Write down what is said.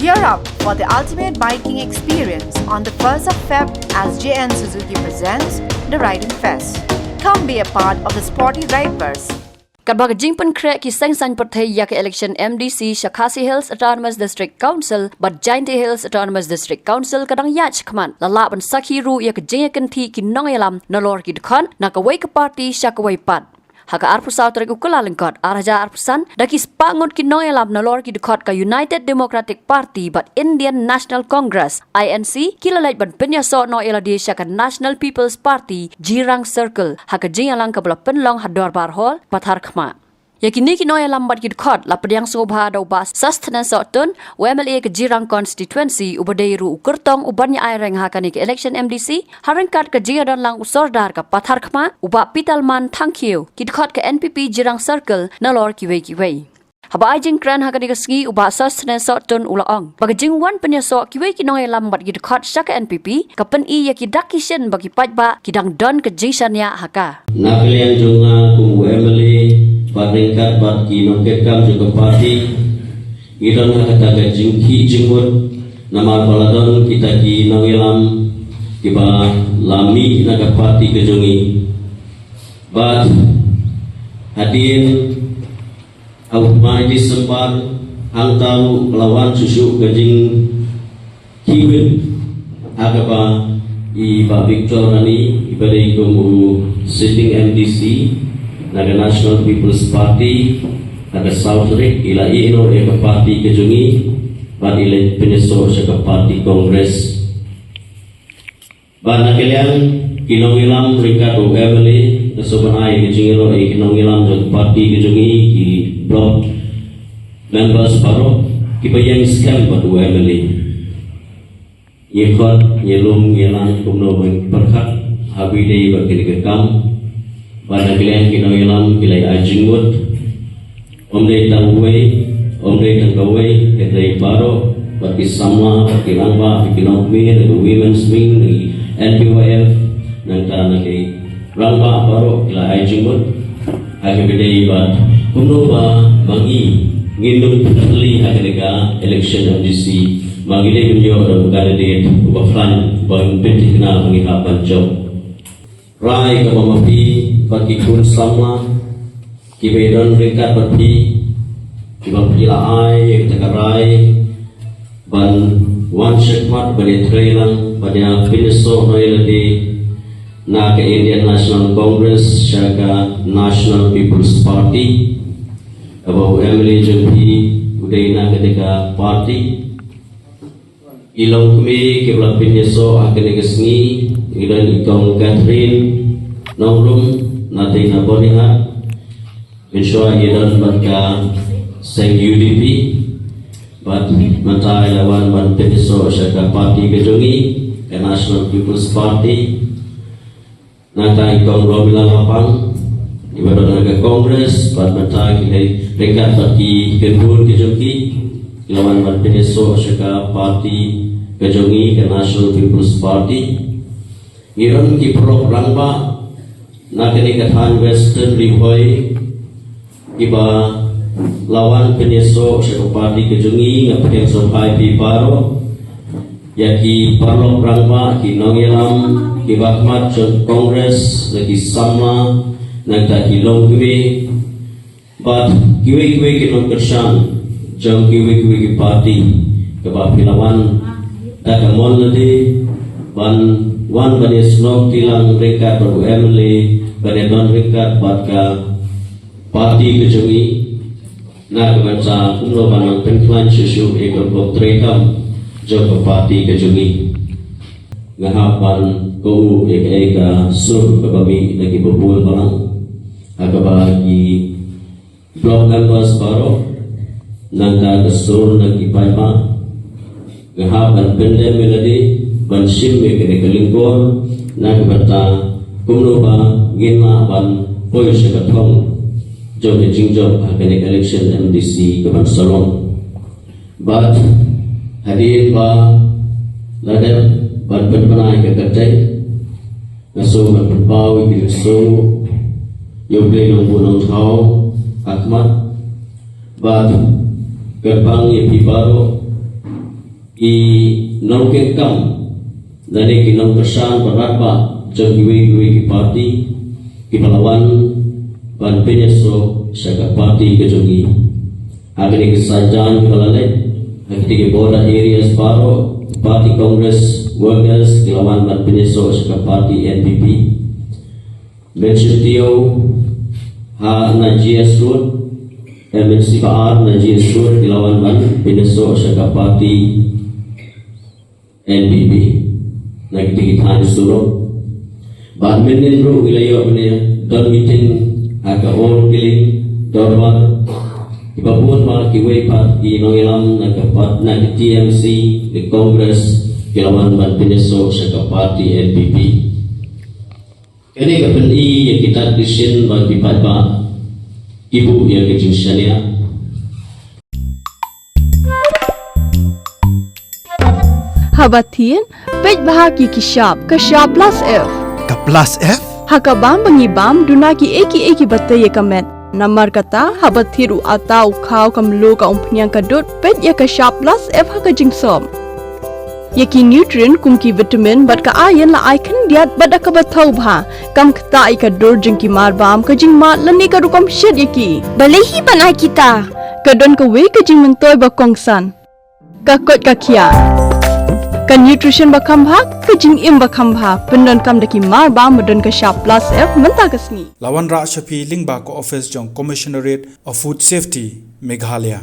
Gear up for the ultimate biking experience on the 1st of Feb as JN Suzuki presents the Riding Fest. Come be a part of the sporty riders. Kadbag jingpan krek ki seng perthai yak election MDC Shakasi Hills Autonomous District Council but Jainti Hills Autonomous District Council kadang yach kman lala ban sakhi ru yak jingkan thi ki nongelam nolor ki dkhan nakawai ka party shakawai pat haka arpusaw tarik ukulalengkot araja arpusan daki spangot ki nongelam nolor ki dkhat ka United Democratic Party but Indian National Congress INC kilalait ban penyaso no eladi shaka National People's Party Jirang Circle haka jingalang ka bala penlong hador barhol pathar khma yakini ki noya lambat ki dkhat la pediang sobha do bas sustenance otun WMLA ke Jirang constituency ubadeiru ukurtong ubanya aireng hakani ke election MDC harengkat ke jingadon lang usordar ka pathar khma uba pitalman thangkhiu ki dkhat ke NPP Jirang Circle nalor kiwei haba ajing kran hakani ke ski uba sustenance otun ulaong bagajing wan penyaso kiwei ki noya lambat ki dkhat shaka NPP kapen I yaki dakishen bagi pajba kidang don ke jingsanya haka nakalian junga ku WMLA Paringkat bat ki nongkekam juga parti idon kata jingki jingkut nama baladon kita ki nongelam kiba lami naga parti kejongi bat hadir awmai Desember hang tahu melawan susu kejing kiwin agaba iba Victor Rani ibadai kumu sitting MDC naga National People's Party naga South Rik ila ino eka parti kejungi ban ila penyeso seka parti Kongres ban nakelian kinongilam Ricardo Emily nasoban ai kejungiro kinongilam jog parti kejungi ki blok members paro kibayang scam batu Emily yekot yelum yelang kumno perkat habidei bakiri kekam pada kalian kinoilam kilai ajingut omdei tangwei omdei tangkawei kedai baro bagi sama bagi langba bagi nokmi the women's wing the NPYF nangta nagi langba baro kilai ajingut hagi bedai bat kuno ba bangi ngindung putli haga election MDC mangile bunyo dan candidate ubaflan bang penting na mengihapan job rai kemamapi bagi kun sama kibedon ringkat berpi kibang pila ai takarai ban wan shekmat bani trailang pada pineso noeladi na ke Indian National Congress syaka National People's Party abau Emily Jumpi udai na ketika party ilong kami kibla pineso akan kesni idan ikong Catherine nongrum nating na boniha insya idan berka seng UDP bat mantai lawan ban peniso syaka parti kejungi ke National People's Party nata ikong Romila Lapang ibadah naga Kongres bat mantai kilai dekat parti kedun kejungi lawan ban peniso syaka parti kejungi ke National People's Party iron ki prok rangba nakani kathan Western Rihoy iba lawan penyeso syakopati kejungi ngapeng sopai pi paro yaki parlok rangba ki nongelam ki bakmat Kongres lagi sama nagta ki longkwe bat kiwe ki nong kersan jang kiwe ki party keba pilawan takamon lade ban wan bani snok tilang rekat baru Emily bani non rekat batka parti kejungi na kebansa kumlo banang penklan susu ekor blok trekam joko parti kejungi ngahapan kou eka sur kebami lagi berbual barang agabagi blok members baru nangka kesur lagi paipa ngahapan benda melodi bansim kene kelingkor na kebata kumno ba ginma ban poy sekathong jog jingjob hakane election MDC keban salon bat hadir ba ladan ban penpanai ke katai ngaso ban bawi ki so yoble nong bunong thau akmat bat gerbang ye pibaro i nong ke kam dari ki nong kesan berat ba jam giwe ki parti ki melawan ban penyeso saka parti ke jogi agni kesajan kelalai akti ke border areas paro parti congress workers kilawan ban penyeso saka parti NPP Benchutio ha najias road MNCR najias road kilawan ban penyeso saka parti NPP nagtigitan suro ban menen ro wilayo ne don meeting aga all killing dorwar ibabun mal kiwe pat ki noilam nagapat nag TMC di Congress kilawan ban penyeso saka parti NPP ini kapan yang kita disin bagi bapak ibu yang kejusannya Habatin, pej bahagi kishab, kashab plus F. Ka plus F? Hakabam bangibam dunaki eki batay kamet. Namar kata habathiru atau kau kamlu ka umpnyang kadut pej ya kashab plus F hakajing som. Yaki nutrient kumki vitamin bat ka ayan la icon diat bat akabatau bha. Kam kata ika dur jengki marbam kajing mat lani ka rukam shit yaki. Balehi banai kita. Kadon ka we kajing mentoy bakongsan. Kakot kakia. Kan nutrition bakam bha kajing im bakam bha pendon kam daki marba medon ka sharp plus F menta kasni Lawan Ra Shafi Lingba ko office jong Commissionerate of Food Safety Meghalaya